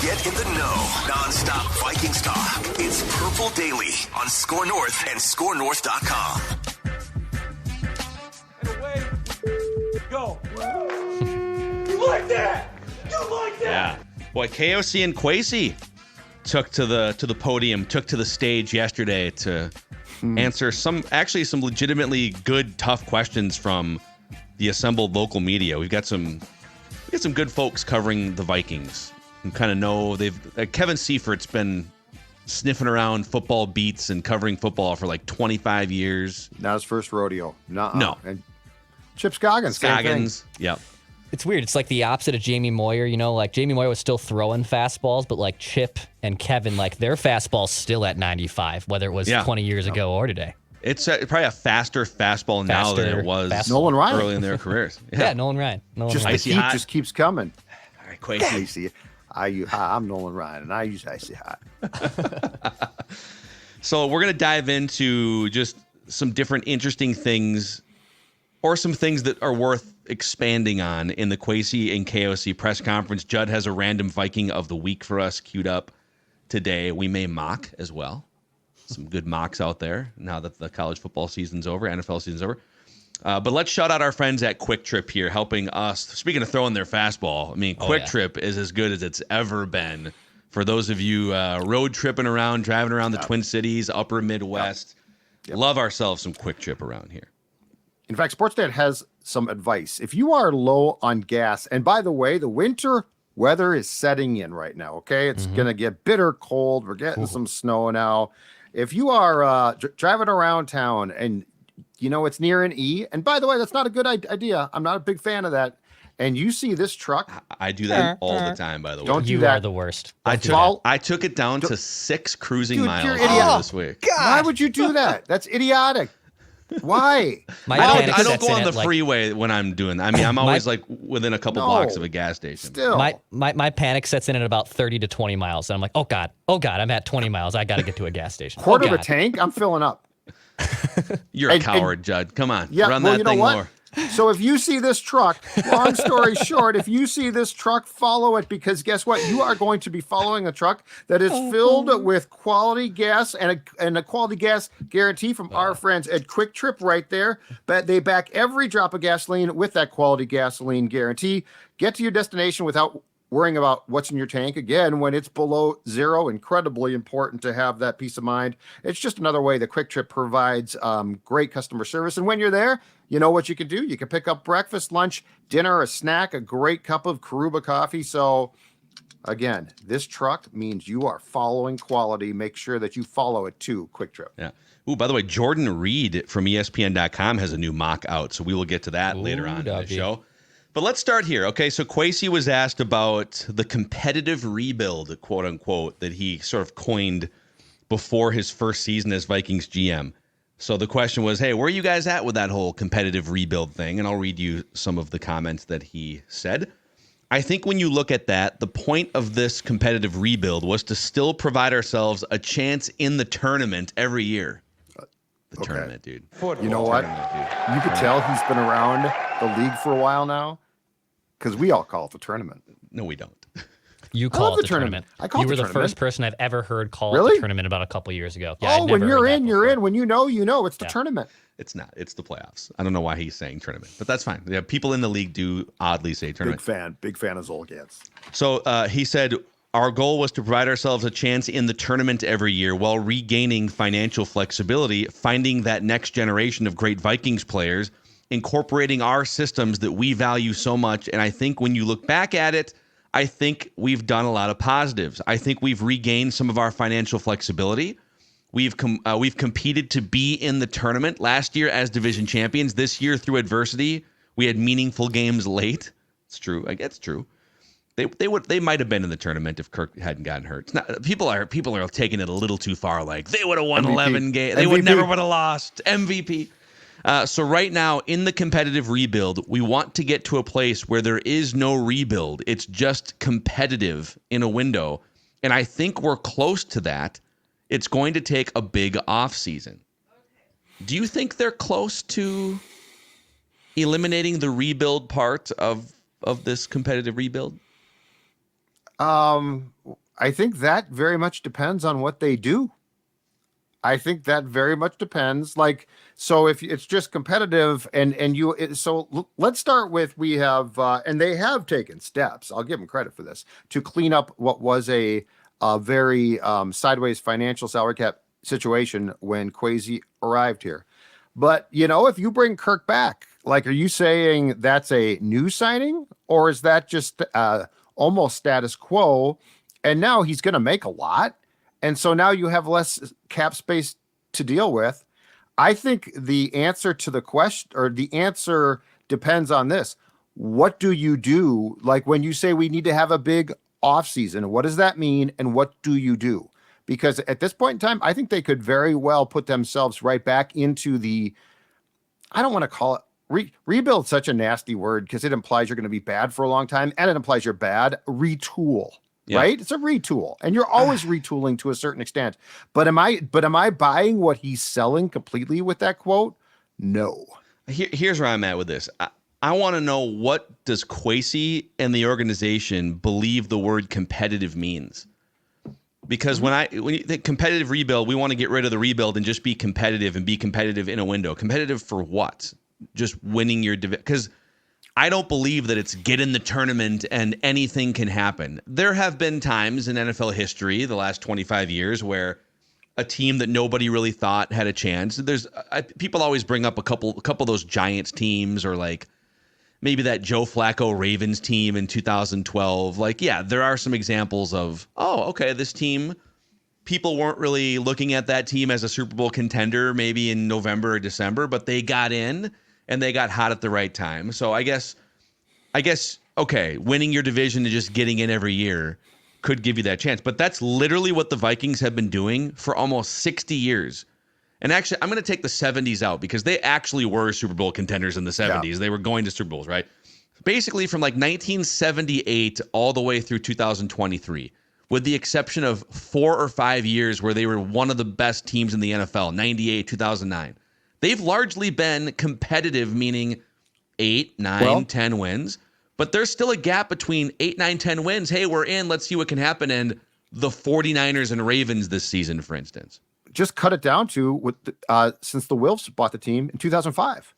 Get in the know. Non-stop Vikings talk. It's Purple Daily on Score North and ScoreNorth.com. And away go. You like that? You like that? Yeah. Boy, KOC and Kwesi took to the podium, took to the stage yesterday to answer some legitimately good, tough questions from the assembled local media. We've got some good folks covering the Vikings who kind of know Kevin Seifert's been sniffing around football beats and covering football for like 25 years. Not his first rodeo. Nuh-uh. No. And Chip Scoggins. Yep. It's weird. It's like the opposite of Jamie Moyer. You know, like Jamie Moyer was still throwing fastballs, but like Chip and Kevin, like their fastball's still at 95, whether it was 20 years ago or today. It's probably a faster fastball now than it was Nolan Ryan early in their careers. Yeah, Nolan Ryan. The heat just keeps coming. All right, Kwesi. I'm Nolan Ryan, and I use Icy Hot. So we're going to dive into just some different interesting things or some things that are worth expanding on in the Kwesi and KOC press conference. Judd has a random Viking of the week for us queued up today. We may mock as well. Some good mocks out there now that the college football season's over, NFL season's over. But let's shout out our friends at Quick Trip here, helping us. Speaking of throwing their fastball, I mean, Quick Trip is as good as it's ever been. For those of you road tripping around, driving around the Twin Cities, upper Midwest, love ourselves some Quick Trip around here. In fact, Sportsnet has some advice. If you are low on gas, and by the way, the winter weather is setting in right now, okay? It's going to get bitter cold. We're getting some snow now. If you are driving around town and you know it's near an E, and by the way, that's not a good idea. I'm not a big fan of that. And you see this truck. I do that all the time, by the way. Don't do you that. are the worst. I took it down to 6 cruising miles this week. Why would you do that? That's idiotic. Why? I don't go on the freeway when I'm doing that. I mean, I'm always like within a couple blocks of a gas station. Still. My panic sets in at about 30 to 20 miles. And I'm like, oh God, I'm at 20 miles. I got to get to a gas station. Quarter of a tank, I'm filling up. You're a coward, Judd. Come on. Yeah, run that thing more. So if you see this truck, long story short, if you see this truck, follow it, because guess what? You are going to be following a truck that is filled with quality gas and a quality gas guarantee from our friends at Quick Trip right there. But they back every drop of gasoline with that quality gasoline guarantee. Get to your destination without worrying about what's in your tank. Again, when it's below zero, incredibly important to have that peace of mind. It's just another way that Quick Trip provides great customer service. And when you're there, you know what you can do? You can pick up breakfast, lunch, dinner, a snack, a great cup of Karuba coffee. So again, this truck means you are following quality. Make sure that you follow it too, Quick Trip. Yeah. Ooh, by the way, Jordan Reed from ESPN.com has a new mock out, so we will get to that later on in the show. But let's start here. Okay, so Kwesi was asked about the competitive rebuild, quote unquote, that he sort of coined before his first season as Vikings GM. So the question was, hey, where are you guys at with that whole competitive rebuild thing? And I'll read you some of the comments that he said. I think when you look at that, the point of this competitive rebuild was to still provide ourselves a chance in the tournament every year. The tournament, dude. You know what? You could tell he's been around the league for a while now, because we all call it the tournament. No, we don't. You call it the tournament. You were the first person I've ever heard call it the tournament about a couple years ago. Yeah, when you're in, you're in. When you know, it's the tournament. It's not. It's the playoffs. I don't know why he's saying tournament, but that's fine. Yeah, people in the league do oddly say tournament. Big fan of Zolgans. So he said, our goal was to provide ourselves a chance in the tournament every year while regaining financial flexibility, finding that next generation of great Vikings players, incorporating our systems that we value so much. And I think when you look back at it, I think we've done a lot of positives. I think we've regained some of our financial flexibility. We've competed to be in the tournament last year as division champions. This year, through adversity, we had meaningful games late. It's true. I guess it's true. They might have been in the tournament if Kirk hadn't gotten hurt. It's not, people are taking it a little too far. Like they would have won MVP. 11 games. They would never have lost. MVP. So right now in the competitive rebuild, we want to get to a place where there is no rebuild. It's just competitive in a window. And I think we're close to that. It's going to take a big offseason. Do you think they're close to eliminating the rebuild part of this competitive rebuild? I think that very much depends on what they do. I think that very much depends. Like, so if it's just competitive let's start with, we have, and they have taken steps, I'll give them credit for this, to clean up what was a very sideways financial salary cap situation when Kwesi arrived here. But, if you bring Kirk back, like, are you saying that's a new signing, or is that just almost status quo? And now he's going to make a lot. And so now you have less cap space to deal with. I think the answer to the question, or the answer depends on this. What do you do? Like, when you say we need to have a big offseason, what does that mean? And what do you do? Because at this point in time, I think they could very well put themselves right back into I don't want to call it rebuild, such a nasty word, because it implies you're going to be bad for a long time, and it implies you're bad. Retool. Yeah. Right? It's a retool, and you're always retooling to a certain extent. But am I buying what he's selling completely with that quote? No. Here's where I'm at with this. I want to know, what does Kwesi and the organization believe the word competitive means? Because when you think competitive rebuild, we want to get rid of the rebuild and just be competitive, and be competitive in a window. Competitive for what? Just winning your division? Because I don't believe that it's get in the tournament and anything can happen. There have been times in NFL history, the last 25 years, where a team that nobody really thought had a chance. People always bring up a couple of those Giants teams, or like maybe that Joe Flacco Ravens team in 2012. Like, yeah, there are some examples of, oh, okay, this team, people weren't really looking at that team as a Super Bowl contender maybe in November or December, but they got in. And they got hot at the right time. So I guess, okay, winning your division and just getting in every year could give you that chance. But that's literally what the Vikings have been doing for almost 60 years. And actually, I'm going to take the 70s out, because they actually were Super Bowl contenders in the 70s. Yeah. They were going to Super Bowls, right? Basically from like 1978 all the way through 2023, with the exception of 4 or 5 years where they were one of the best teams in the NFL, 98, 2009. They've largely been competitive, meaning 8, 9, 10 wins. But there's still a gap between 8, 9, 10 wins. Hey, we're in. Let's see what can happen. And the 49ers and Ravens this season, for instance. Just cut it down to since the Wilfs bought the team in 2005.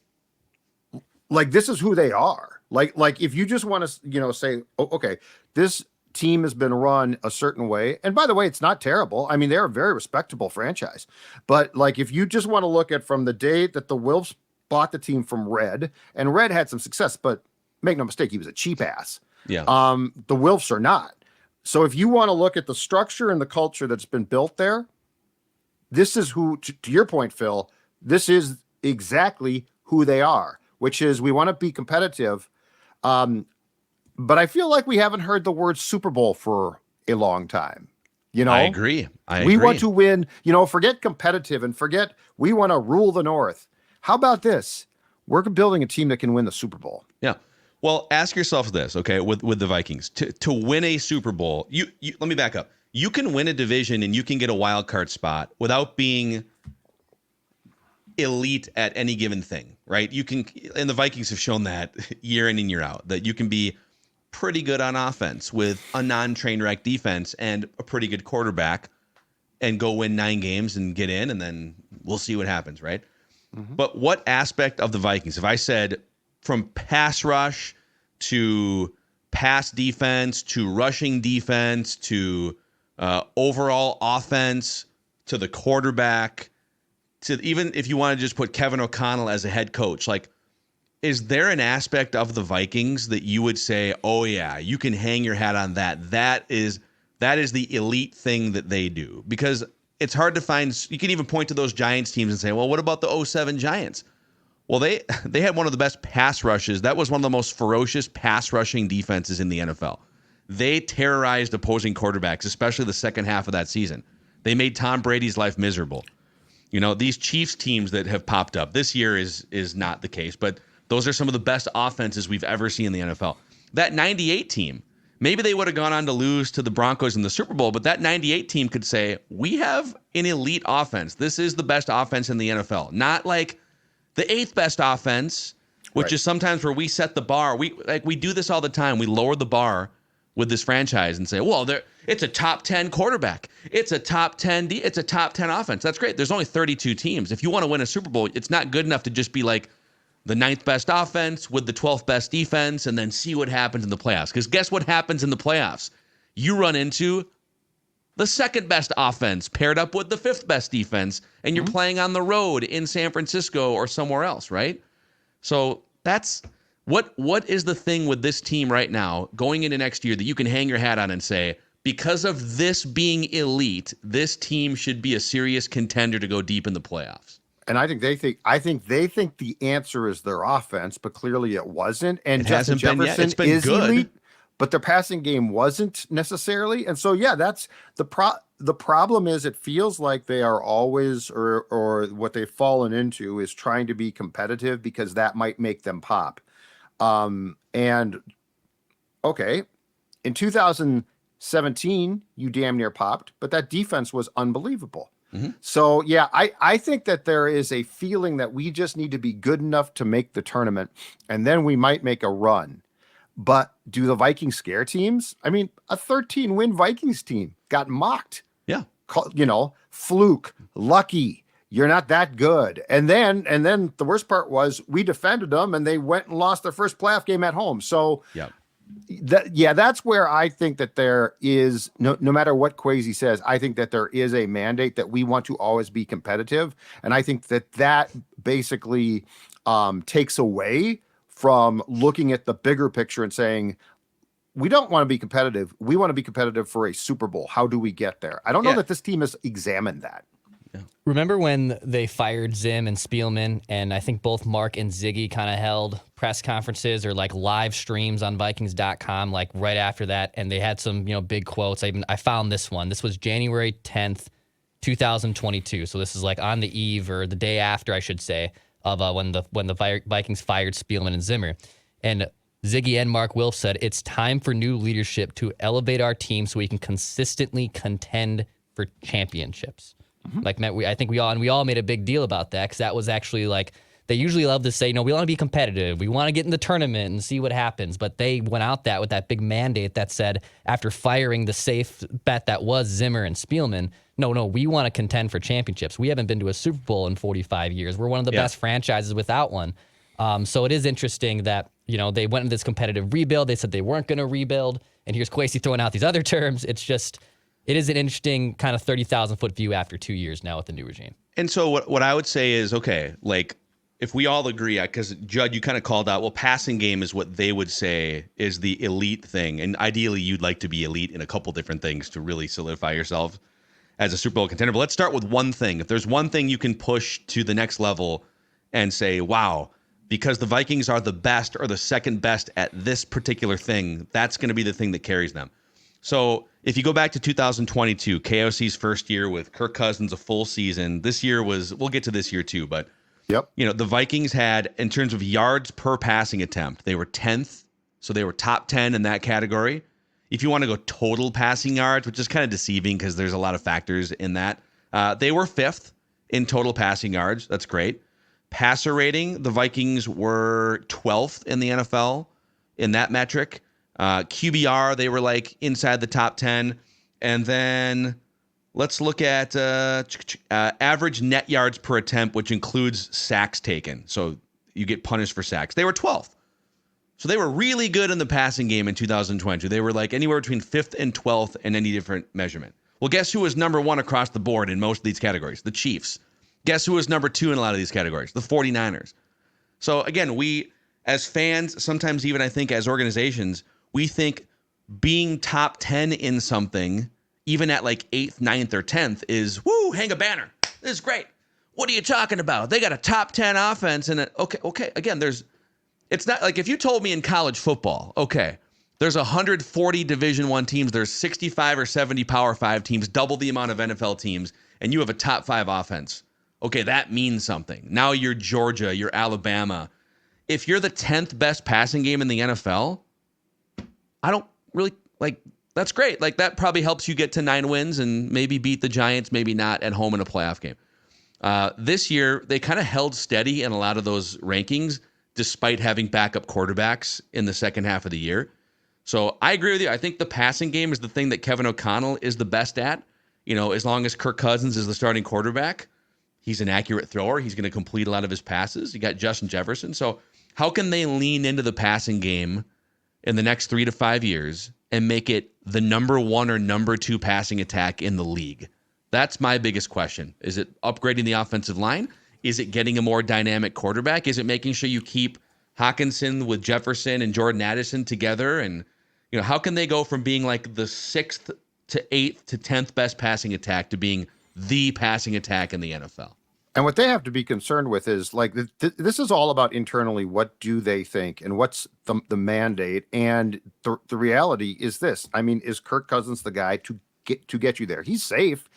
Like, this is who they are. Like if you just want to, say, oh, okay, this team has been run a certain way. And by the way, it's not terrible. I mean, they're a very respectable franchise. But like, if you just want to look at from the day that the Wilfs bought the team from Red, and Red had some success, but make no mistake, he was a cheap ass. Yeah. The Wilfs are not. So if you want to look at the structure and the culture that's been built there, this is who, to your point, Phil, this is exactly who they are, which is, we want to be competitive. But I feel like we haven't heard the word Super Bowl for a long time. I agree. We want to win, forget competitive and forget we want to rule the North. How about this? We're building a team that can win the Super Bowl. Yeah. Well, ask yourself this, okay, with the Vikings. To win a Super Bowl, you let me back up. You can win a division and you can get a wild card spot without being elite at any given thing, right? You can, and the Vikings have shown that year in and year out, that you can be pretty good on offense with a non-train wreck defense and a pretty good quarterback, and go win 9 games and get in, and then we'll see what happens, right? Mm-hmm. But what aspect of the Vikings, if I said from pass rush to pass defense to rushing defense to overall offense to the quarterback, to even if you want to just put Kevin O'Connell as a head coach, like, is there an aspect of the Vikings that you would say, oh yeah, you can hang your hat on that? That is the elite thing that they do? Because it's hard to find. You can even point to those Giants teams and say, well, what about the 2007 Giants? Well, they had one of the best pass rushes. That was one of the most ferocious pass rushing defenses in the NFL. They terrorized opposing quarterbacks, especially the second half of that season. They made Tom Brady's life miserable. These Chiefs teams that have popped up this year is not the case, but those are some of the best offenses we've ever seen in the NFL. That 98 team, maybe they would have gone on to lose to the Broncos in the Super Bowl, but that 98 team could say, we have an elite offense. This is the best offense in the NFL. Not like the 8th best offense, which is sometimes where we set the bar. We do this all the time. We lower the bar with this franchise and say, well, it's a top 10 quarterback. It's a top 10 it's a top 10 offense. That's great. There's only 32 teams. If you want to win a Super Bowl, it's not good enough to just be like the 9th best offense with the 12th best defense and then see what happens in the playoffs. Because guess what happens in the playoffs? You run into the 2nd best offense paired up with the 5th best defense, and you're playing on the road in San Francisco or somewhere else, right? So that's what is the thing with this team right now going into next year that you can hang your hat on and say, because of this being elite, this team should be a serious contender to go deep in the playoffs. And I think they think the answer is their offense, but clearly it wasn't. And Justin Jefferson is good. Elite, but their passing game wasn't necessarily. And so, yeah, that's the problem is it feels like they are always, or what they've fallen into is trying to be competitive because that might make them pop. And okay, in 2017, you damn near popped, but that defense was unbelievable. So, yeah, I think that there is a feeling that we just need to be good enough to make the tournament, and then we might make a run. But do the Vikings scare teams? I mean, a 13-win Vikings team got mocked. Yeah. Fluke, lucky, you're not that good. And then the worst part was we defended them, and they went and lost their first playoff game at home. So, yeah. That's where I think that there is, no matter what Kwesi says, I think that there is a mandate that we want to always be competitive. And I think that basically takes away from looking at the bigger picture and saying, we don't want to be competitive. We want to be competitive for a Super Bowl. How do we get there? I don't know that this team has examined that. Remember when they fired Zim and Spielman, and I think both Mark and Ziggy kind of held press conferences or like live streams on Vikings.com like right after that, and they had some big quotes. I found this one. This was January 10th, 2022. So this is like on the eve or the day after, I should say, of when the Vikings fired Spielman and Zimmer. And Ziggy and Mark Wilf said, "It's time for new leadership to elevate our team so we can consistently contend for championships." Like Matt, I think we all made a big deal about that because that was actually like they usually love to say, no, we want to be competitive, we want to get in the tournament and see what happens. But they went out with that big mandate that said after firing the safe bet that was Zimmer and Spielman, no, we want to contend for championships. We haven't been to a Super Bowl in 45 years. We're one of the best franchises without one. So it is interesting that they went into this competitive rebuild. They said they weren't going to rebuild, and here's Kwesi throwing out these other terms. It is an interesting kind of 30,000-foot view after 2 years now with the new regime. And so what I would say is, okay, like if we all agree, because Judd, you kind of called out, well, passing game is what they would say is the elite thing. And ideally, you'd like to be elite in a couple different things to really solidify yourself as a Super Bowl contender. But let's start with one thing. If there's one thing you can push to the next level and say, wow, because the Vikings are the best or the second best at this particular thing, that's going to be the thing that carries them. So if you go back to 2022, KOC's first year with Kirk Cousins, a full season. This year we'll get to this year too, but the Vikings had, in terms of yards per passing attempt, they were 10th. So they were top 10 in that category. If you want to go total passing yards, which is kind of deceiving because there's a lot of factors in that, they were 5th in total passing yards. That's great. Passer rating, the Vikings were 12th in the NFL in that metric. QBR, they were like inside the top 10. And then let's look at average net yards per attempt, which includes sacks taken. So you get punished for sacks. They were 12th. So they were really good in the passing game in 2022. They were like anywhere between 5th and 12th in any different measurement. Well, guess who was number 1 across the board in most of these categories? The Chiefs. Guess who was number 2 in a lot of these categories? The 49ers. So again, we as fans, sometimes even I think as organizations, we think being top 10 in something, even at like 8th, 9th, or 10th is, woo, hang a banner. This is great. What are you talking about? They got a top 10 offense. And okay. Again, it's not like if you told me in college football, okay, there's 140 Division I teams. There's 65 or 70 Power 5 teams, double the amount of NFL teams, and you have a top 5 offense. Okay, that means something. Now you're Georgia, you're Alabama. If you're the 10th best passing game in the NFL, I don't really that's great. Like that probably helps you get to 9 wins and maybe beat the Giants, maybe not at home in a playoff game. This year, they kind of held steady in a lot of those rankings, despite having backup quarterbacks in the second half of the year. So I agree with you. I think the passing game is the thing that Kevin O'Connell is the best at. As long as Kirk Cousins is the starting quarterback, he's an accurate thrower. He's going to complete a lot of his passes. You got Justin Jefferson. So how can they lean into the passing game in the next 3 to 5 years and make it the number 1 or number 2 passing attack in the league? That's my biggest question. Is it upgrading the offensive line? Is it getting a more dynamic quarterback? Is it making sure you keep Hawkinson with Jefferson and Jordan Addison together? And, how can they go from being like the 6th to 8th to 10th best passing attack to being the passing attack in the NFL? And what they have to be concerned with is like this is all about internally. What do they think, and what's the mandate? And the reality is this. I mean, is Kirk Cousins the guy to get you there? He's safe.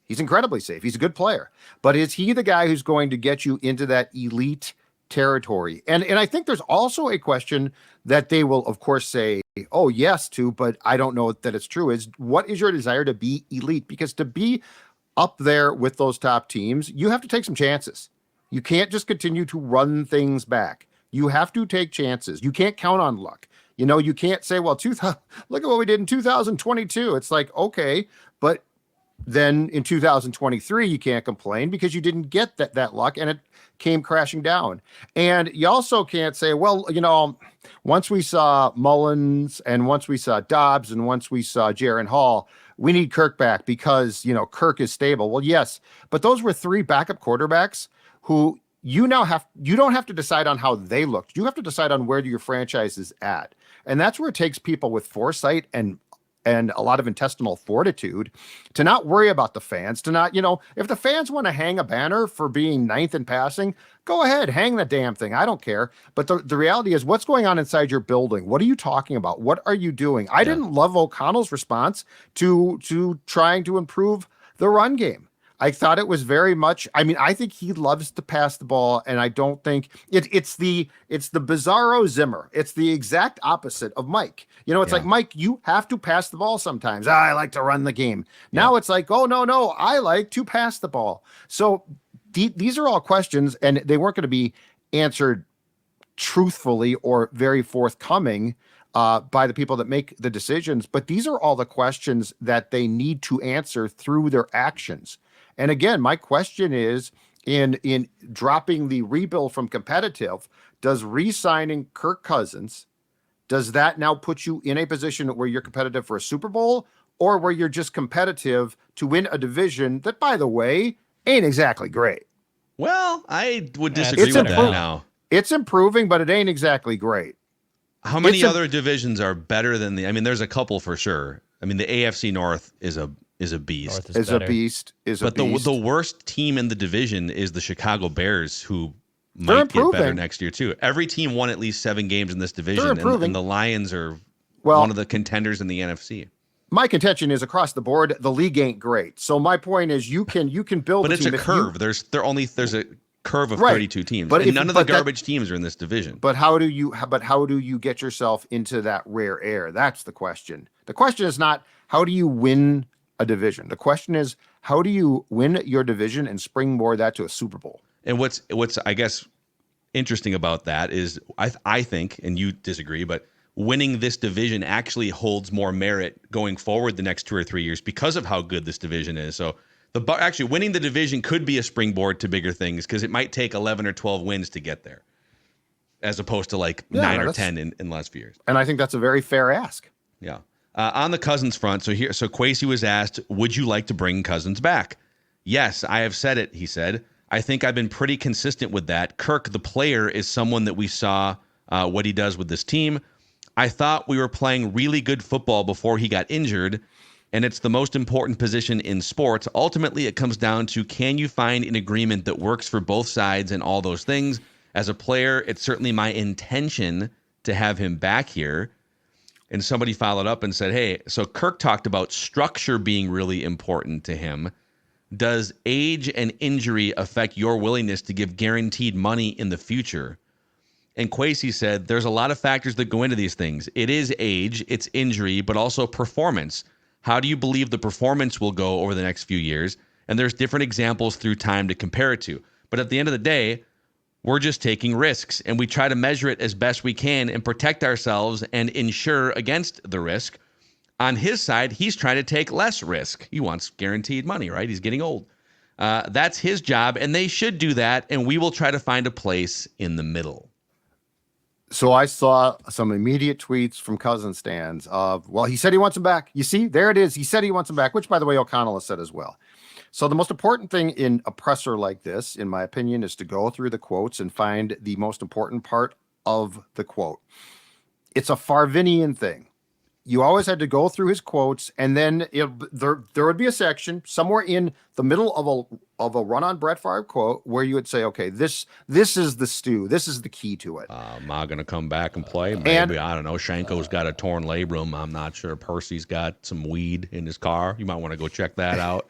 He's incredibly safe. He's a good player, but is he the guy who's going to get you into that elite territory? And I think there's also a question that they will, of course, say, oh, yes to, but I don't know that it's true, is what is your desire to be elite? Because to be up there with those top teams, you have to take some chances. You can't just continue to run things back. You have to take chances. You can't count on luck. You can't say, well, look at what we did in 2022. It's like, okay, but then in 2023, you can't complain because you didn't get that luck and it came crashing down. And you also can't say, well, once we saw Mullins and once we saw Dobbs and once we saw Jaron Hall, we need Kirk back because, Kirk is stable. Well, yes, but those were 3 backup quarterbacks who you don't have to decide on how they looked. You have to decide on where your franchise is at. And that's where it takes people with foresight and a lot of intestinal fortitude to not worry about the fans, to not, if the fans want to hang a banner for being 9th in passing, go ahead, hang the damn thing. I don't care. But the reality is what's going on inside your building. What are you talking about? What are you doing? I didn't love O'Connell's response to trying to improve the run game. I thought it was very much, I think he loves to pass the ball, and I don't think it's the bizarro Zimmer. It's the exact opposite of Mike. It's like, Mike, you have to pass the ball sometimes. I like to run the game. Now it's like, oh, no, I like to pass the ball. So these are all questions, and they weren't going to be answered truthfully or very forthcoming by the people that make the decisions. But these are all the questions that they need to answer through their actions. And again, my question is, in dropping the rebuild from competitive, does re-signing Kirk Cousins, does that now put you in a position where you're competitive for a Super Bowl, or where you're just competitive to win a division that, by the way, ain't exactly great? Well, I would disagree with that now. It's improving, but it ain't exactly great. How many other divisions are better than there's a couple for sure. The AFC North is a beast. But the worst team in the division is the Chicago Bears, who might get better next year too. Every team won at least 7 games in this division, and the Lions are one of the contenders in the NFC. My contention is across the board, the league ain't great. So my point is, you can build, but it's a curve. There's a curve of 32 teams, but none of the garbage teams are in this division. But how do you get yourself into that rare air? That's the question. The question is not how do you win a division. The question is, how do you win your division and springboard that to a Super Bowl? And what's I guess interesting about that is I think, and you disagree, but winning this division actually holds more merit going forward the next 2 or 3 years because of how good this division is. So actually winning the division could be a springboard to bigger things because it might take 11 or 12 wins to get there, as opposed to 9 or 10 in the last few years. And I think that's a very fair ask. Yeah. On the Cousins front, so Kwesi was asked, would you like to bring Cousins back? Yes, I have said it, he said. I think I've been pretty consistent with that. Kirk, the player, is someone that we saw what he does with this team. I thought we were playing really good football before he got injured, and it's the most important position in sports. Ultimately, it comes down to, can you find an agreement that works for both sides and all those things? As a player, it's certainly my intention to have him back here. And somebody followed up and said, hey, so Kirk talked about structure being really important to him. Does age and injury affect your willingness to give guaranteed money in the future? And Kwesi said, there's a lot of factors that go into these things. It is age, it's injury, but also performance. How do you believe the performance will go over the next few years? And there's different examples through time to compare it to. But at the end of the day, We're just taking risks, and we try to measure it as best we can and protect ourselves and insure against the risk. On his side, he's trying to take less risk. He wants guaranteed money, right? He's getting old. That's his job, and they should do that, and we will try to find a place in the middle. So I saw some immediate tweets from Cousins stands of, well, he said he wants him back. You see, there it is. He said he wants him back, which, by the way, O'Connell has said as well. So the most important thing in a presser like this, in my opinion, is to go through the quotes and find the most important part of the quote. It's a Farvinian thing. You always had to go through his quotes, and then there would be a section somewhere in the middle of a run on Brett Favre quote where you would say, okay, this is the stew. This is the key to it. Am I going to come back and play? Maybe, I don't know. Shanko's got a torn labrum. I'm not sure. Percy's got some weed in his car. You might want to go check that out.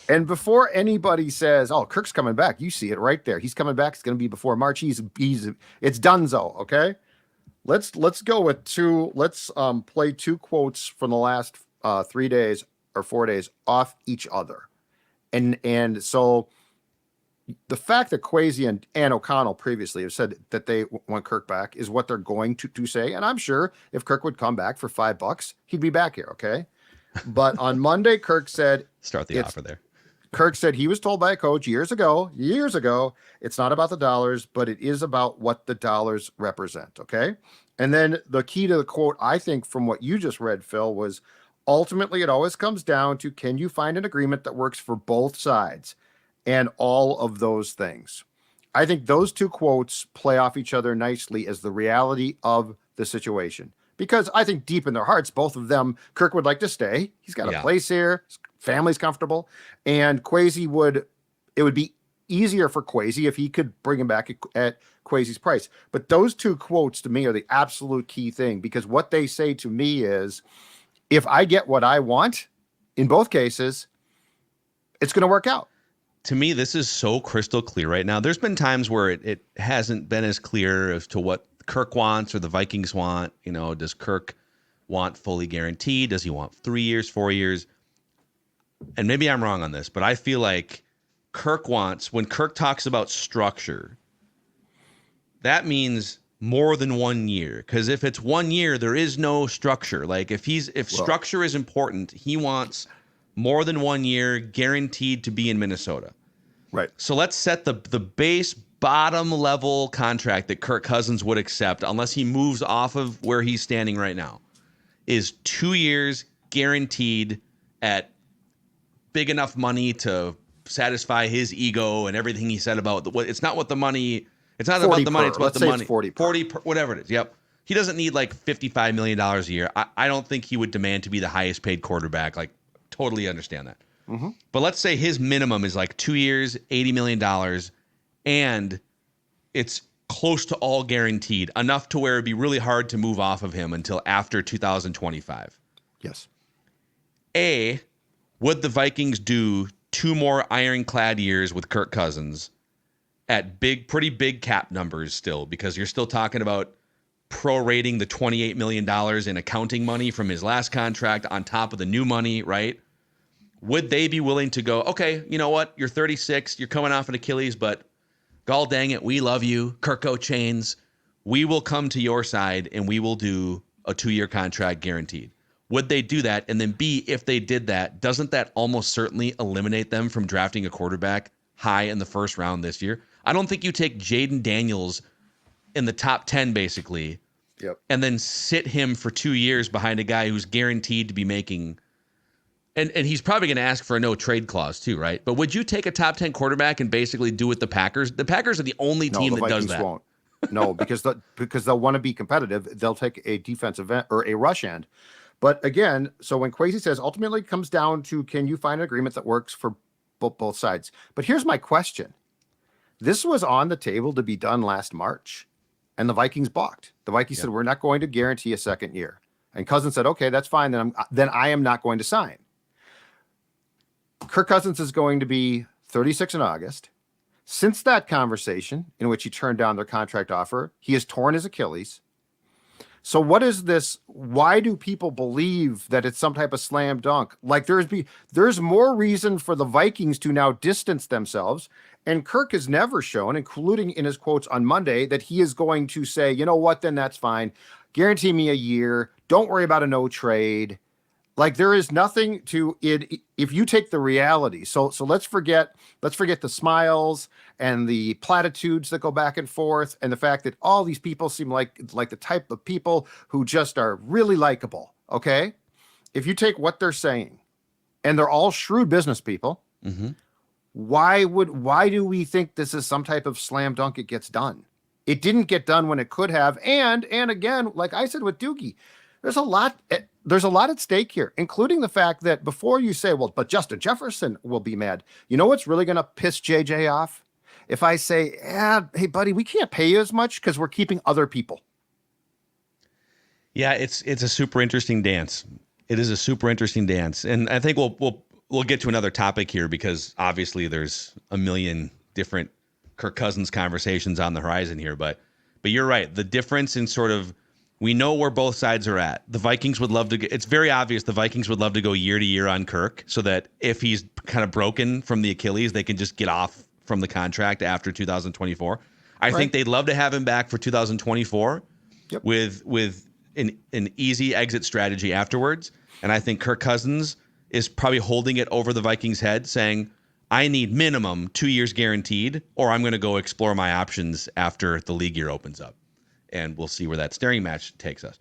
And before anybody says, oh, Kirk's coming back, you see it right there. He's coming back. It's going to be before March. It's donezo, okay? Let's go with two. Let's play two quotes from the last 3 days or 4 days off each other. And so the fact that Kwesi and O'Connell previously have said that they want Kirk back is what they're going to say. And I'm sure if Kirk would come back for $5, he'd be back here, okay? But on Monday, Kirk said... Start the offer there. Kirk said he was told by a coach years ago, it's not about the dollars, but it is about what the dollars represent, okay? And then the key to the quote, I think, from what you just read, Phil, was ultimately it always comes down to, can you find an agreement that works for both sides and all of those things? I think those two quotes play off each other nicely as the reality of the situation. Because I think deep in their hearts, both of them, Kirk would like to stay. He's got a place here. His family's comfortable. And Kwesi it would be easier for Kwesi if he could bring him back at Kwesi's price. But those two quotes to me are the absolute key thing, because what they say to me is, if I get what I want in both cases, it's going to work out. To me, this is so crystal clear right now. There's been times where it hasn't been as clear as to what Kirk wants or the Vikings want. You know, does Kirk want fully guaranteed? Does he want 3 years, 4 years? And maybe I'm wrong on this, but I feel like Kirk wants, when Kirk talks about structure, that means more than 1 year. Because if it's 1 year, there is no structure. Like if structure is important, he wants more than 1 year guaranteed to be in Minnesota. Right. So let's set the base bottom level contract that Kirk Cousins would accept, unless he moves off of where he's standing right now, is 2 years guaranteed at big enough money to satisfy his ego and everything he said about it's not what the money. It's not about the money. It's about the money. 40 per, whatever it is. Yep. He doesn't need like $55 million a year. I don't think he would demand to be the highest paid quarterback. Like, totally understand that. Mm-hmm. But let's say his minimum is like 2 years, $80 million, and it's close to all guaranteed, enough to where it'd be really hard to move off of him until after 2025. Yes. Would the Vikings do 2 more ironclad years with Kirk Cousins at pretty big cap numbers still? Because you're still talking about prorating the $28 million in accounting money from his last contract on top of the new money, right? Would they be willing to go, okay, you know what? You're 36, you're coming off an Achilles, but gall dang it, we love you, Kirko Chains. We will come to your side and we will do a 2-year contract guaranteed. Would they do that? And then B, if they did that, doesn't that almost certainly eliminate them from drafting a quarterback high in the first round this year? I don't think you take Jaden Daniels in the top 10, basically, and then sit him for 2 years behind a guy who's guaranteed to be making, and he's probably going to ask for a no trade clause too, right? But would you take a top 10 quarterback and basically do what the Packers? The Packers are the only team that does that. Won't. No, because they'll want to be competitive. They'll take a defensive end or a rush end. But again, so when Kwesi says ultimately it comes down to, can you find an agreement that works for both sides? But here's my question. This was on the table to be done last March, and the Vikings balked. The Vikings said, we're not going to guarantee a second year. And Cousins said, okay, that's fine. Then I am not going to sign. Kirk Cousins is going to be 36 in August. Since that conversation in which he turned down their contract offer, he has torn his Achilles. So what is this? Why do people believe that it's some type of slam dunk? Like there's more reason for the Vikings to now distance themselves. And Kirk has never shown, including in his quotes on Monday, that he is going to say, you know what, then that's fine. Guarantee me a year. Don't worry about a no trade. Like there is nothing to it if you take the reality. So let's forget the smiles and the platitudes that go back and forth and the fact that all these people seem like the type of people who just are really likable. Okay? If you take what they're saying, and they're all shrewd business people, why do we think this is some type of slam dunk it gets done? It didn't get done when it could have. And again, like I said with Doogie, there's a lot at stake here, including the fact that before you say, well, but Justin Jefferson will be mad. You know what's really going to piss JJ off? If I say, hey, buddy, we can't pay you as much because we're keeping other people. Yeah, it's a super interesting dance. It is a super interesting dance. And I think we'll get to another topic here because obviously there's a million different Kirk Cousins conversations on the horizon here. But you're right. The difference in sort of, we know where both sides are at. The Vikings would love to. It's very obvious the Vikings would love to go year to year on Kirk so that if he's kind of broken from the Achilles, they can just get off from the contract after 2024. I think they'd love to have him back for 2024 with an easy exit strategy afterwards. And I think Kirk Cousins is probably holding it over the Vikings' head saying, I need minimum 2 years guaranteed, or I'm going to go explore my options after the league year opens up. And we'll see where that staring match takes us.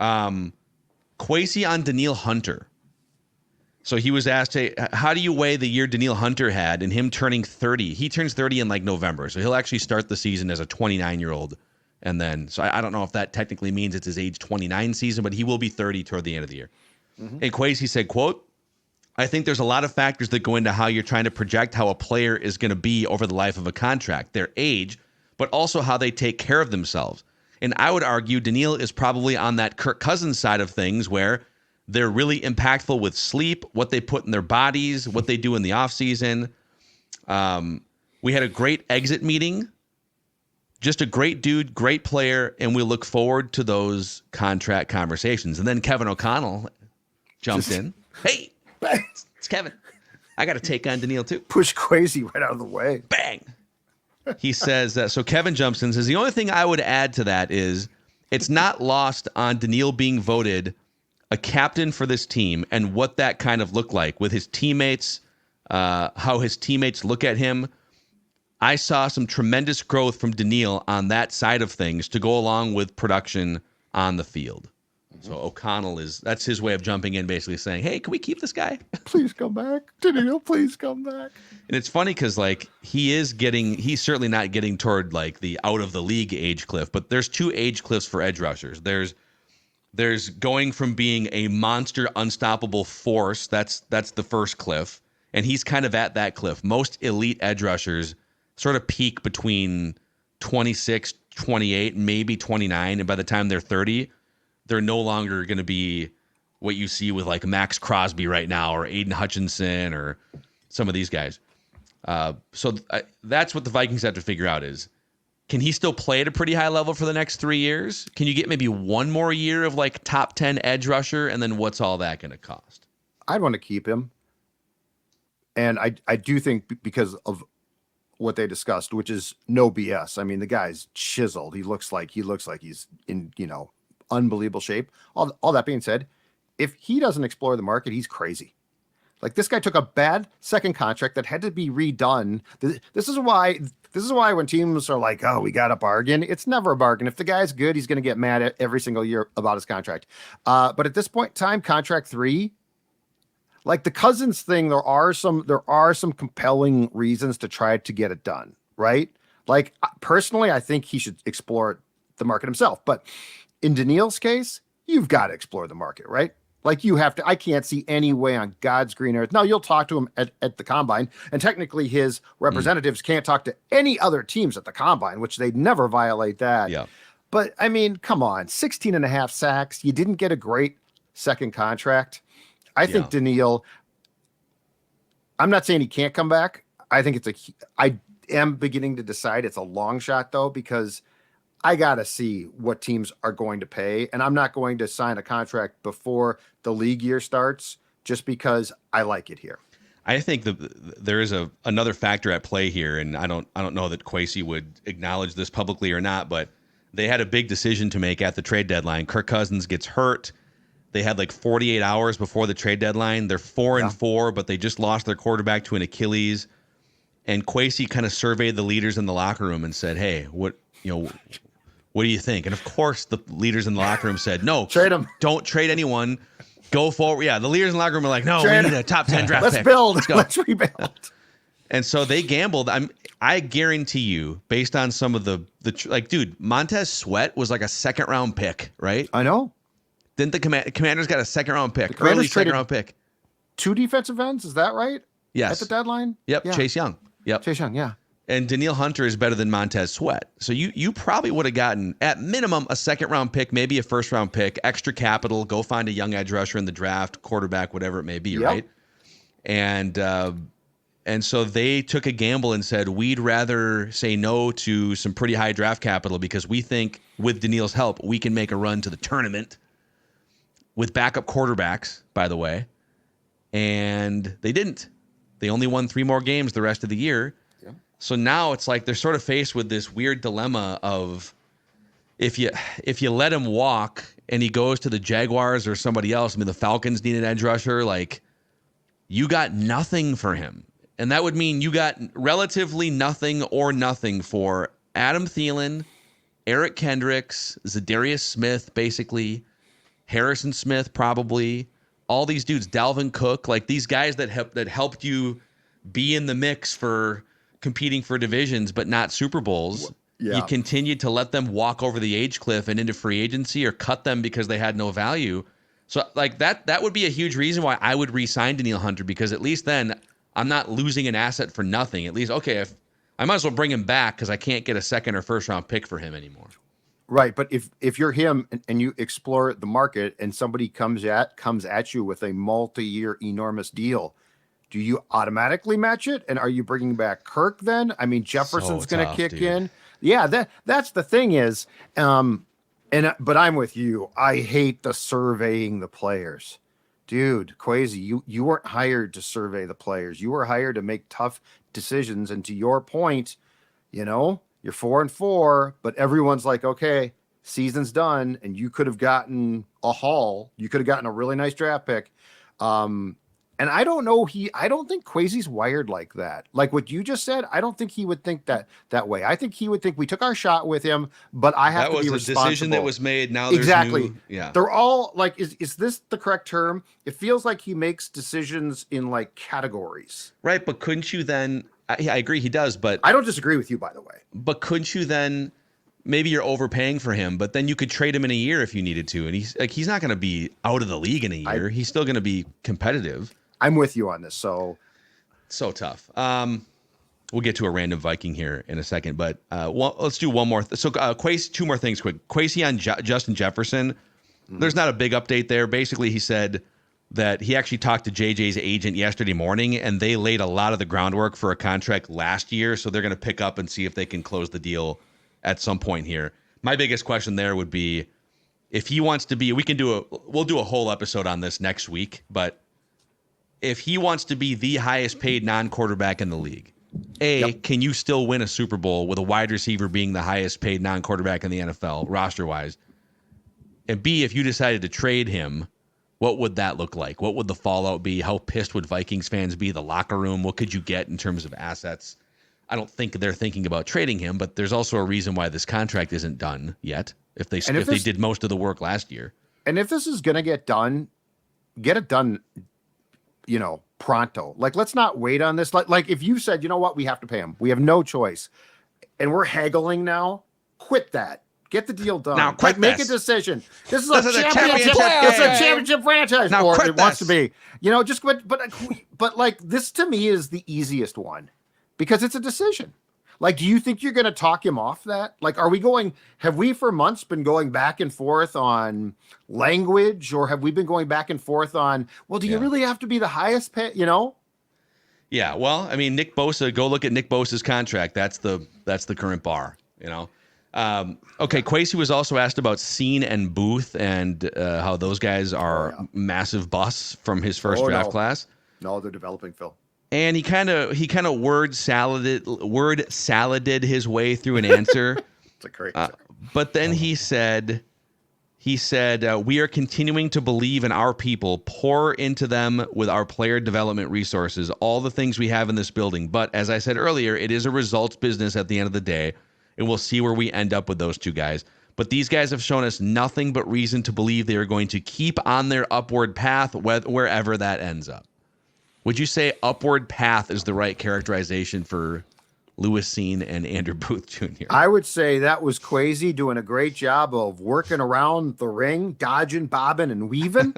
Kwesi on Danielle Hunter. So he was asked, hey, how do you weigh the year Danielle Hunter had and him turning 30? He turns 30 in like November. So he'll actually start the season as a 29-year-old. And then, so I don't know if that technically means it's his age 29 season, but he will be 30 toward the end of the year. And Kwesi said, quote, I think there's a lot of factors that go into how you're trying to project how a player is going to be over the life of a contract, their age, but also how they take care of themselves. And I would argue Danielle is probably on that Kirk Cousins side of things where they're really impactful with sleep, what they put in their bodies, what they do in the offseason. We had a great exit meeting. Just a great dude, great player, and we look forward to those contract conversations. And then Kevin O'Connell jumps in. Hey, it's Kevin. I got to take on Danielle too. Push Kwesi right out of the way. Bang. He says that. So Kevin jumps in and says, the only thing I would add to that is it's not lost on Danielle being voted a captain for this team and what that kind of looked like with his teammates, how his teammates look at him. I saw some tremendous growth from Danielle on that side of things to go along with production on the field. So O'Connell that's his way of jumping in, basically saying, hey, can we keep this guy? Please come back. Danielle, please come back. And it's funny because like he's certainly not getting toward like the out of the league age cliff, but there's two age cliffs for edge rushers. There's going from being a monster unstoppable force. That's the first cliff. And he's kind of at that cliff. Most elite edge rushers sort of peak between 26, 28, maybe 29. And by the time they're 30, they're no longer going to be what you see with like Max Crosby right now or Aiden Hutchinson or some of these guys. So that's what the Vikings have to figure out is, can he still play at a pretty high level for the next 3 years? Can you get maybe one more year of like top 10 edge rusher? And then what's all that going to cost? I'd want to keep him. And I do think because of what they discussed, which is no BS. I mean, the guy's chiseled. He looks like he's in, unbelievable shape. All that being said, if he doesn't explore the market, he's crazy. Like this guy took a bad second contract that had to be redone. This is why when teams are like, oh, we got a bargain, it's never a bargain. If the guy's good, he's going to get mad at every single year about his contract. But at this point in time, contract 3, like the Cousins thing, there are some compelling reasons to try to get it done, right? Like personally, I think he should explore the market himself. But in Danielle's case, you've got to explore the market, right? Like you have to. I can't see any way on God's green earth. Now you'll talk to him at the combine, and technically his representatives can't talk to any other teams at the combine, which they'd never violate that. Yeah. But I mean, come on, 16 and a half sacks. You didn't get a great second contract. I think Danielle, I'm not saying he can't come back. I think I am beginning to decide it's a long shot though, because I got to see what teams are going to pay. And I'm not going to sign a contract before the league year starts just because I like it here. I think there is another factor at play here, and I don't know that Kwesi would acknowledge this publicly or not, but they had a big decision to make at the trade deadline. Kirk Cousins gets hurt. They had like 48 hours before the trade deadline. They're 4-4, but they just lost their quarterback to an Achilles. And Kwesi kind of surveyed the leaders in the locker room and said, "Hey, what do you think?" And of course, the leaders in the locker room said, "No, trade him. Don't trade anyone. Go forward." Yeah, the leaders in the locker room are like, "No, we need a top 10 draft Let's pick. build. Let's go. Let's rebuild." And so they gambled. I guarantee you, based on some of the dude, Montez Sweat was like a second round pick, right? I know. Didn't the Commanders got a second round pick? Commanders Early second traded round pick. 2 defensive ends, is that right? Yes. At the deadline? Yep. Yeah. Chase Young. Yep. Chase Young, yeah. And Danielle Hunter is better than Montez Sweat. So you probably would have gotten, at minimum, a second round pick, maybe a first round pick, extra capital, go find a young edge rusher in the draft, quarterback, whatever it may be, right? And so they took a gamble and said, we'd rather say no to some pretty high draft capital because we think with Danielle's help, we can make a run to the tournament with backup quarterbacks, by the way. And they didn't. They only won 3 more games the rest of the year. So now it's like they're sort of faced with this weird dilemma of if you let him walk and he goes to the Jaguars or somebody else, I mean, the Falcons need an edge rusher, like you got nothing for him. And that would mean you got relatively nothing or nothing for Adam Thielen, Eric Kendricks, Zadarius Smith, basically, Harrison Smith, probably, all these dudes, Dalvin Cook, like these guys that helped you be in the mix for competing for divisions, but not Super Bowls. Yeah. You continued to let them walk over the age cliff and into free agency or cut them because they had no value. So like that would be a huge reason why I would re-sign Danielle Hunter, because at least then I'm not losing an asset for nothing. At least, okay, if I might as well bring him back because I can't get a second or first round pick for him anymore. Right, but if you're him and you explore the market and somebody comes at you with a multi-year enormous deal, do you automatically match it? And are you bringing back Kirk then? I mean, Jefferson's going to kick in. Yeah, that's the thing is, but I'm with you. I hate the surveying the players. Dude, Kwesi, you weren't hired to survey the players. You were hired to make tough decisions. And to your point, you're 4-4, but everyone's like, okay, season's done, and you could have gotten a haul. You could have gotten a really nice draft pick. And I don't think Kwesi's wired like that. Like what you just said, I don't think he would think that way. I think he would think we took our shot with him, but I have to be responsible. That was a decision that was made. Now exactly. Yeah. They're all like, is this the correct term? It feels like he makes decisions in like categories. Right, but couldn't you then? I agree, he does, but I don't disagree with you, by the way. But couldn't you then? Maybe you're overpaying for him, but then you could trade him in a year if you needed to, and he's not going to be out of the league in a year. He's still going to be competitive. I'm with you on this. So tough. We'll get to a random Viking here in a second, but let's do one more. Kwesi, 2 more things quick. Kwesi on Justin Jefferson. There's not a big update there. Basically, he said that he actually talked to JJ's agent yesterday morning, and they laid a lot of the groundwork for a contract last year, so they're going to pick up and see if they can close the deal at some point here. My biggest question there would be if he wants to be. We'll do a whole episode on this next week, but if he wants to be the highest paid non-quarterback in the league, can you still win a Super Bowl with a wide receiver being the highest paid non-quarterback in the NFL roster-wise? And B, if you decided to trade him, what would that look like? What would the fallout be? How pissed would Vikings fans be? The locker room? What could you get in terms of assets? I don't think they're thinking about trading him, but there's also a reason why this contract isn't done yet. If they did most of the work last year. And if this is going to get it done, pronto. Like, let's not wait on this. Like if you said, you know what, we have to pay him. We have no choice. And we're haggling now. Quit that. Get the deal done. Now, make a decision. This is a championship. It's a championship franchise. Now, or it wants to be. Just but like this to me is the easiest one because it's a decision. Like, do you think you're going to talk him off that? Like, have we for months been going back and forth on language, or have we been going back and forth on, well, do you really have to be the highest pay, Yeah. Well, I mean, Nick Bosa, go look at Nick Bosa's contract. That's the current bar, Okay, Kwesi was also asked about Cine and Booth and how those guys are massive busts from his first draft class. No, they're developing, Phil. And he kind of word saladed his way through an answer. It's a great But then he said, we are continuing to believe in our people, pour into them with our player development resources, all the things we have in this building. But as I said earlier, it is a results business at the end of the day, and we'll see where we end up with those two guys. But these guys have shown us nothing but reason to believe they are going to keep on their upward path, wherever that ends up. Would you say upward path is the right characterization for Lewis Cine and Andrew Booth Jr.? I would say that was Kwesi doing a great job of working around the ring, dodging, bobbing, and weaving.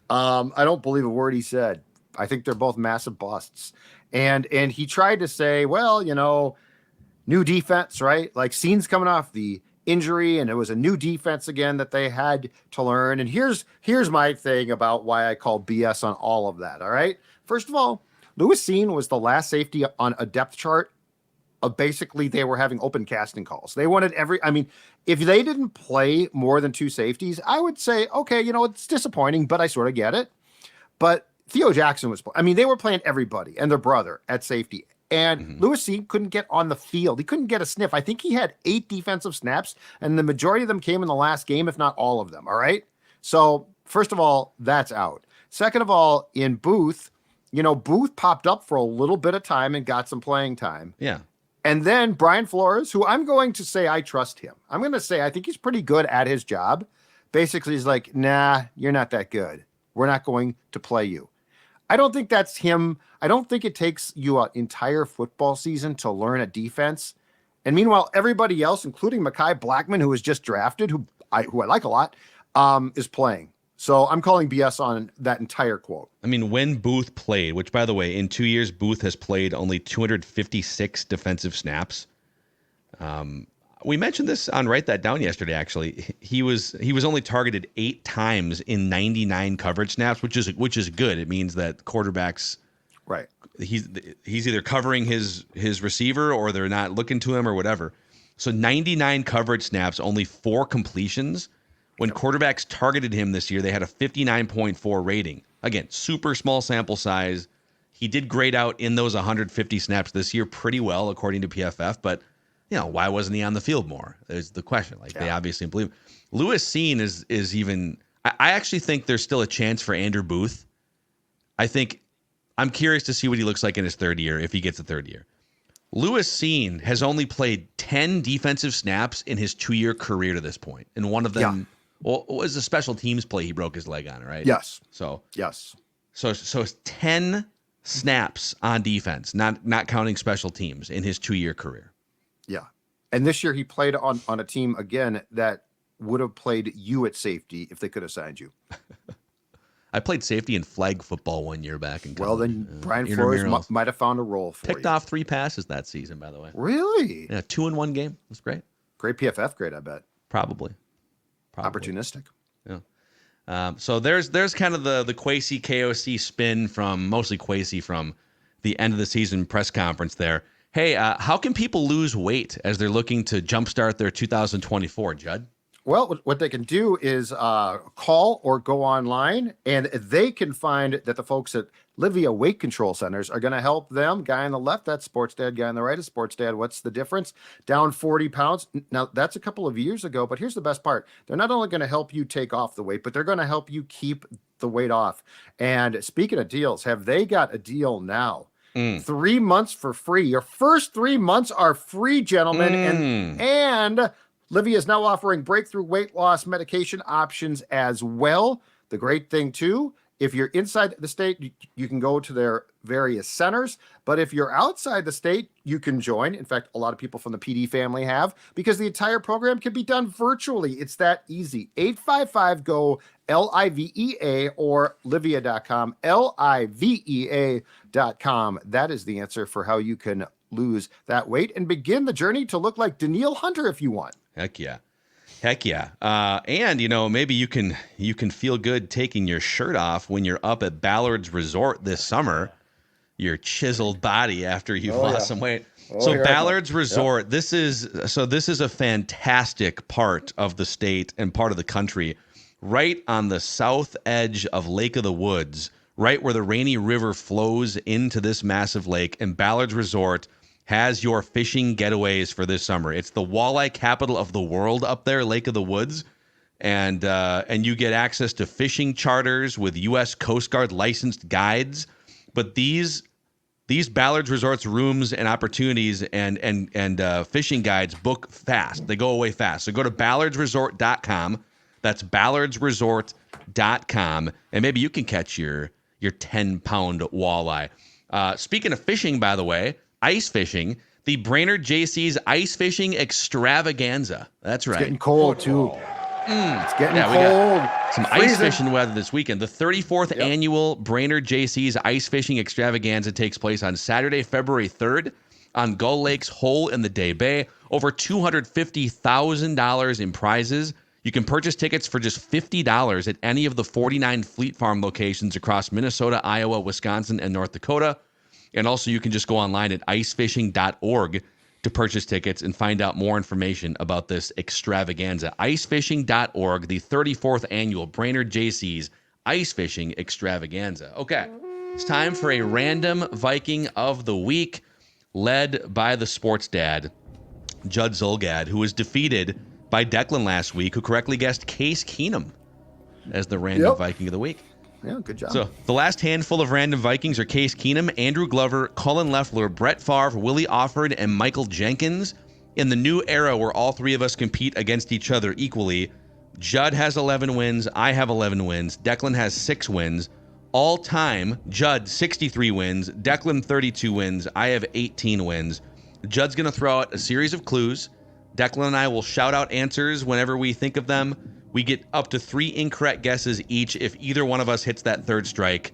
I don't believe a word he said. I think they're both massive busts. And he tried to say, well, new defense, right? Like Cine's coming off the injury, and it was a new defense again that they had to learn. And here's my thing about why I call BS on all of that. All right. First of all, Lewis Cine was the last safety on a depth chart of basically they were having open casting calls. They wanted if they didn't play more than two safeties, I would say, okay, it's disappointing, but I sort of get it. But Theo Jackson was, they were playing everybody and their brother at safety. And Lewis Cine couldn't get on the field. He couldn't get a sniff. I think he had 8 defensive snaps, and the majority of them came in the last game, if not all of them. All right. So first of all, that's out. Second of all, in Booth, Booth popped up for a little bit of time and got some playing time. Yeah. And then Brian Flores, who I'm going to say I trust him. I'm going to say I think he's pretty good at his job. Basically, he's like, nah, you're not that good. We're not going to play you. I don't think that's him. I don't think it takes you an entire football season to learn a defense. And meanwhile, everybody else, including Mekhi Blackman, who was just drafted, who I like a lot, is playing. So I'm calling BS on that entire quote. When Booth played, which, by the way, in 2 years, Booth has played only 256 defensive snaps. We mentioned this on Write That Down yesterday, actually. He was only targeted 8 times in 99 coverage snaps, which is good. It means that quarterbacks, right? He's either covering his receiver or they're not looking to him or whatever. So 99 coverage snaps, only 4 completions. When quarterbacks targeted him this year, they had a 59.4 rating. Again, super small sample size. He did grade out in those 150 snaps this year pretty well, according to PFF. But, why wasn't he on the field more? Is the question. They obviously believe. Lewis Cine is even. I actually think there's still a chance for Andrew Booth. I'm curious to see what he looks like in his third year, if he gets a third year. Lewis Cine has only played 10 defensive snaps in his 2-year career to this point, and one of them. Well, it was a special teams play he broke his leg on, right? Yes. So yes. So it's 10 snaps on defense, not counting special teams, in his 2-year career. Yeah. And this year he played on a team again that would have played you at safety if they could have signed you. I played safety in flag football 1 year back in college. Well, then Brian Flores might have found a role for you. Picked off 3 passes that season, by the way. Really? Yeah, 2 in 1 game. It was great. Great PFF grade, I bet. Probably. Opportunistic. Yeah. So there's kind of the Kwesi KOC spin from mostly Kwesi from the end of the season press conference there. Hey, how can people lose weight as they're looking to jumpstart their 2024, Judd? Well, what they can do is call or go online, and they can find that the folks at Livia Weight Control Centers are going to help them. Guy on the left, that's Sports Dad. Guy on the right is Sports Dad. What's the difference? Down 40 pounds. Now, that's a couple of years ago, but here's the best part. They're not only going to help you take off the weight, but they're going to help you keep the weight off. And speaking of deals, have they got a deal now? 3 months for free. Your first 3 months are free, gentlemen. And Livia is now offering breakthrough weight loss medication options as well. The great thing, too, if you're inside the state, you can go to their various centers. But if you're outside the state, you can join. In fact, a lot of people from the PD family have, because the entire program can be done virtually. It's that easy. 855-GO-LIVEA or Livia.com, LIVEA.com. That is the answer for how you can lose that weight and begin the journey to look like Danielle Hunter if you want. Heck yeah. And maybe you can feel good taking your shirt off when you're up at Ballard's Resort this summer. Your chiseled body after you've lost some weight. So here I go. Ballard's Resort, this is a fantastic part of the state and part of the country, right on the south edge of Lake of the Woods, right where the Rainy River flows into this massive lake. And Ballard's Resort has your fishing getaways for this summer. It's the walleye capital of the world up there, Lake of the Woods. And you get access to fishing charters with U.S. Coast Guard licensed guides. But these Ballard's Resorts rooms and opportunities and fishing guides book fast. They go away fast. So go to ballardsresort.com. That's ballardsresort.com. And maybe you can catch your 10-pound walleye. Speaking of fishing, by the way, ice fishing, the Brainerd JC's Ice Fishing Extravaganza. That's right. It's getting cold, too. It's getting cold. We got some Freezing. ice fishing weather this weekend. The 34th annual Brainerd JC's Ice Fishing Extravaganza takes place on Saturday, February 3rd on Gull Lake's Hole in the Day Bay. Over $250,000 in prizes. You can purchase tickets for just $50 at any of the 49 Fleet Farm locations across Minnesota, Iowa, Wisconsin, and North Dakota. And also you can just go online at icefishing.org to purchase tickets and find out more information about this extravaganza. Icefishing.org, the 34th annual Brainerd JC's Ice Fishing Extravaganza. Okay, it's time for a Random Viking of the Week, led by the sports dad, Judd Zulgad, who was defeated by Declan last week, who correctly guessed Case Keenum as the Random Viking of the Week. Yeah, good job. So the last handful of Random Vikings are Case Keenum, Andrew Glover, Colin Loeffler, Brett Favre, Willie Offord, and Michael Jenkins. In the new era where all three of us compete against each other equally, Judd has 11 wins, I have 11 wins, Declan has 6 wins. All time, Judd 63 wins, Declan 32 wins, I have 18 wins. Judd's going to throw out a series of clues. Declan and I will shout out answers whenever we think of them. We get up to 3 incorrect guesses each. If either one of us hits that third strike,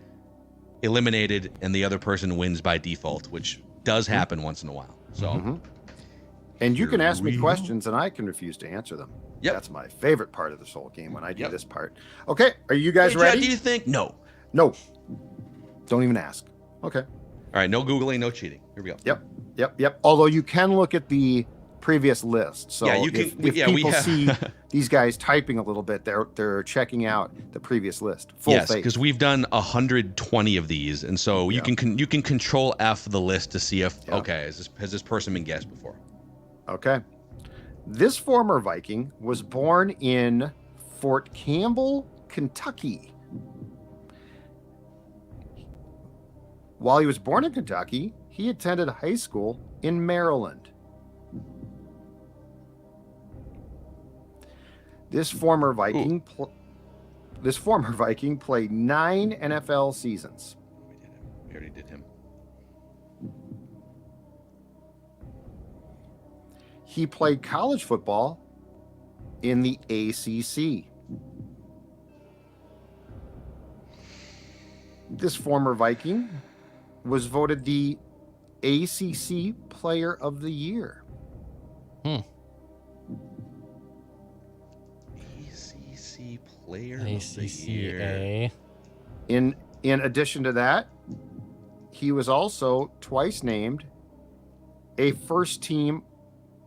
eliminated, and the other person wins by default, which does happen once in a while. So, And you can ask me questions, and I can refuse to answer them. Yep. That's my favorite part of this whole game when I do this part. Okay, are you guys ready? Judd, do you think? No. No. Don't even ask. Okay. All right, no Googling, no cheating. Here we go. Yep. Although you can look at the previous list. So you can. if people see these guys typing a little bit, they're checking out the previous list. Yes, because we've done 120 of these, and so you can control F the list to see if has this person been guessed before? Okay. This former Viking was born in Fort Campbell, Kentucky. While he was born in Kentucky, he attended high school in Maryland. This former Viking played 9 NFL seasons. We already did him. He played college football in the ACC. This former Viking was voted the ACC Player of the Year. ACC Player of the Year. In addition to that, he was also twice named a first-team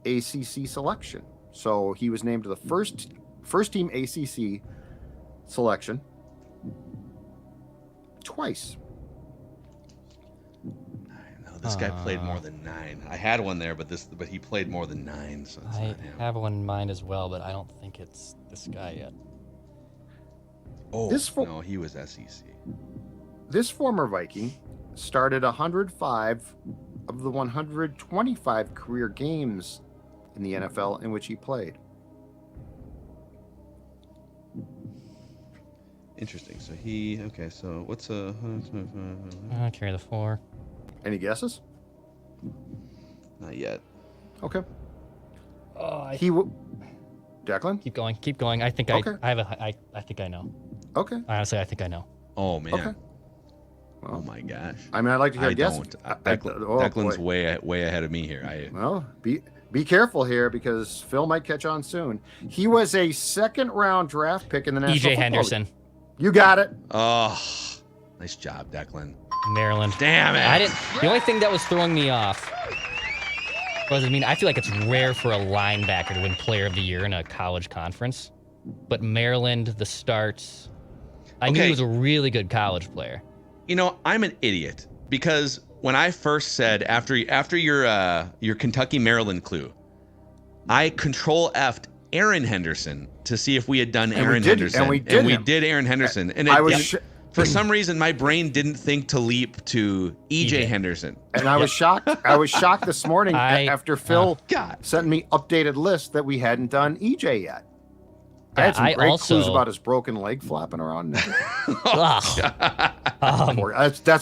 ACC selection. So he was named the first-team ACC selection twice. No, this guy played more than 9. I had one there, but he played more than 9. So it's I not him. have one in mind as well, but I don't think it's this guy yet. Oh, no, he was SEC. This former Viking started 105 of the 125 career games in the NFL in which he played. Interesting. So so what's a... Carry the 4. Any guesses? Not yet. Okay. Oh, Declan? Keep going. I think Okay. I think I know. Okay. Honestly, I think I know. Oh, man. Okay. Oh, my gosh. I mean, I'd like to hear I guesses. don't. Declan's Declan's way ahead of me here. Well, be careful here because Phil might catch on soon. He was a second-round draft pick in the National E.J. Football Henderson. League. You got it. Oh, nice job, Declan. Maryland. Damn it. The only thing that was throwing me off What does it mean? I feel like it's rare for a linebacker to win Player of the Year in a college conference. But Maryland, the starts, I knew he was a really good college player. You know, I'm an idiot because when I first said after your Kentucky Maryland clue, I Control F'd Aaron Henderson to see if we had done Aaron Henderson, and we did Aaron Henderson, and for some reason my brain didn't think to leap to EJ Henderson, and I was shocked. I was shocked this morning after Phil sent me updated list that we hadn't done EJ yet. I had some great clues about his broken leg flapping around. That's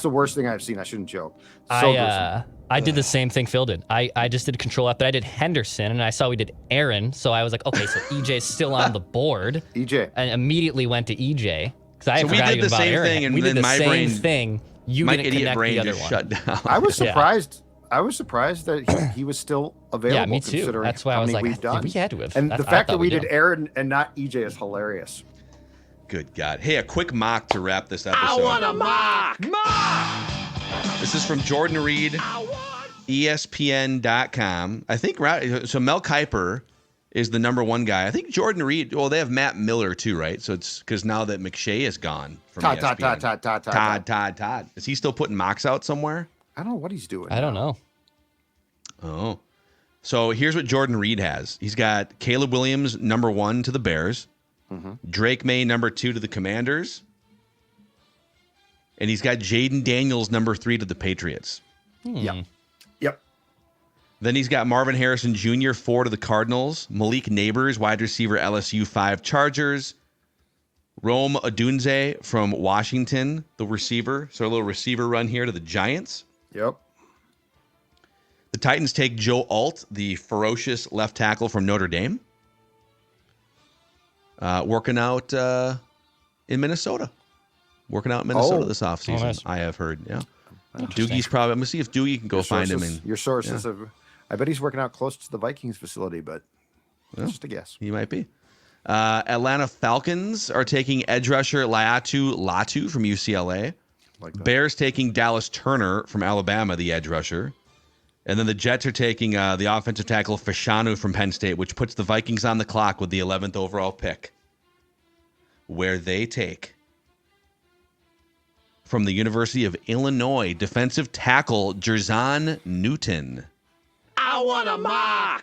the worst thing I've seen. I shouldn't joke. I did the same thing Phil did. I just did Control F, but I did Henderson, and I saw we did Aaron, so I was like, okay, so EJ's still on the board. EJ. And immediately went to EJ. So we did the same thing, and then my brain, you my didn't idiot connect brain the other just one. shut down. I was surprised. I was surprised that he was still available. Yeah, me too. Considering That's why I was like, we've done. We had to have. And the fact that we did Aaron and not EJ is hilarious. Good God. Hey, a quick mock to wrap this episode. I want a mock. This is from Jordan Reed, ESPN.com. I think so. Mel Kiper is the number one guy. I think Jordan Reed. Well, they have Matt Miller too, right? So it's because now that McShay is gone from ESPN. Todd. Is he still putting mocks out somewhere? I don't know what he's doing. I don't know. Oh, so here's what Jordan Reed has. He's got Caleb Williams number 1 to the Bears, Drake May number 2 to the Commanders, and he's got Jaden Daniels number 3 to the Patriots. Yep. Then he's got Marvin Harrison Jr. 4 to the Cardinals, Malik Neighbors wide receiver LSU 5 Chargers, Rome Odunze from Washington the receiver. So a little receiver run here to the Giants. Yep. The Titans take Joe Alt, the ferocious left tackle from Notre Dame. Working out in Minnesota. Working out in Minnesota this offseason, nice. I have heard. Yeah. Doogie's probably, I'm going to see if Doogie can go find him. Your sources I bet he's working out close to the Vikings facility, but just a guess. He might be. Atlanta Falcons are taking edge rusher Laiatu Latu from UCLA. Bears taking Dallas Turner from Alabama, the edge rusher. And then the Jets are taking the offensive tackle Fashanu from Penn State, which puts the Vikings on the clock with the 11th overall pick, where they take from the University of Illinois defensive tackle Jerzon Newton. I want a mock.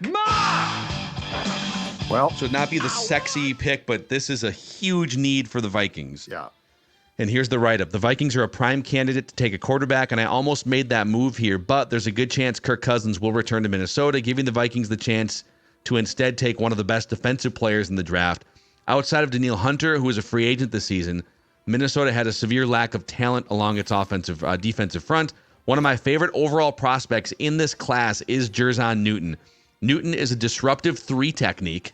Well, should not be the sexy pick, but this is a huge need for the Vikings. Yeah. And here's the write-up. The Vikings are a prime candidate to take a quarterback, and I almost made that move here, but there's a good chance Kirk Cousins will return to Minnesota, giving the Vikings the chance to instead take one of the best defensive players in the draft. Outside of Danielle Hunter, who is a free agent this season, Minnesota had a severe lack of talent along its defensive front. One of my favorite overall prospects in this class is Jerzon Newton. Newton is a disruptive 3 technique.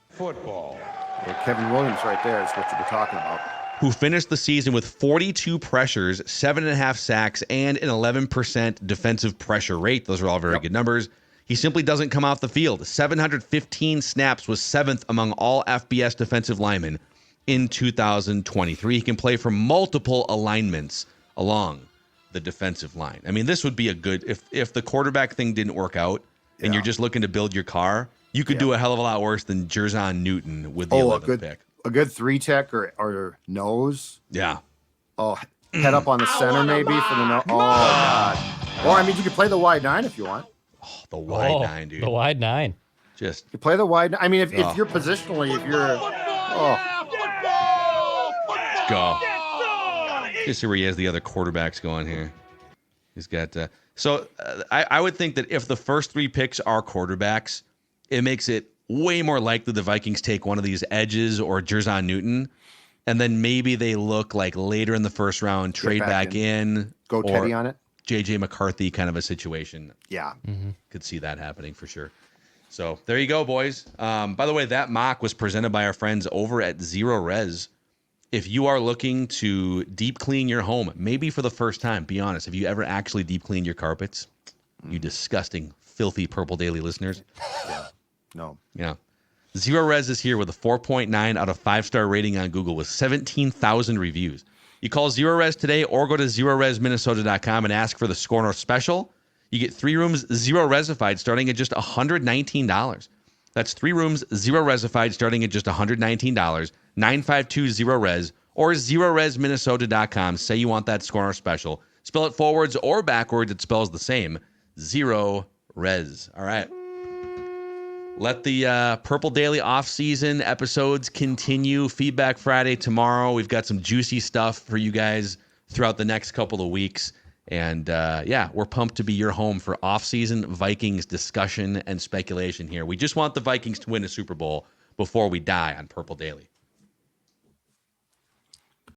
Football. Yeah, Kevin Williams right there is what you were talking about. Who finished the season with 42 pressures, 7.5 sacks, and an 11% defensive pressure rate. Those are all very good numbers. He simply doesn't come off the field. 715 snaps was 7th among all FBS defensive linemen in 2023. He can play for multiple alignments along the defensive line. I mean, this would be a good, if the quarterback thing didn't work out and you're just looking to build your car, you could do a hell of a lot worse than Jerzon Newton with the 11th pick. A good 3 tech or nose. Yeah. Oh, head up on the center maybe for the nose. Oh, God. Well, I mean, you could play the wide 9 if you want. Oh, the wide 9, dude. The wide 9. Just. You play the wide 9. I mean, if you're positionally, if you're. Let's go. Just see where he has the other quarterbacks going here. He's got. I would think that if the first 3 picks are quarterbacks, it makes it way more likely the Vikings take one of these edges or Jerzon Newton, and then maybe they look like later in the first round, trade back in. Go Teddy on it. J.J. McCarthy kind of a situation. Yeah. Could see that happening for sure. So there you go, boys. By the way, that mock was presented by our friends over at Zero Res. If you are looking to deep clean your home, maybe for the first time, be honest, have you ever actually deep cleaned your carpets? You disgusting, filthy Purple Daily listeners. Yeah. No. Yeah. Zero Res is here with a 4.9 out of 5-star rating on Google with 17,000 reviews. You call Zero Res today or go to ZeroResMinnesota.com and ask for the Score North special. You get 3 rooms, 0 resified, starting at just $119. That's 3 rooms, 0 resified, starting at just $119. 952-0res or 0resminnesota.com. Say you want that Score North special. Spell it forwards or backwards. It spells the same. 0res. All right. Let the Purple Daily off-season episodes continue. Feedback Friday tomorrow. We've got some juicy stuff for you guys throughout the next couple of weeks. And we're pumped to be your home for off-season Vikings discussion and speculation here. We just want the Vikings to win a Super Bowl before we die on Purple Daily.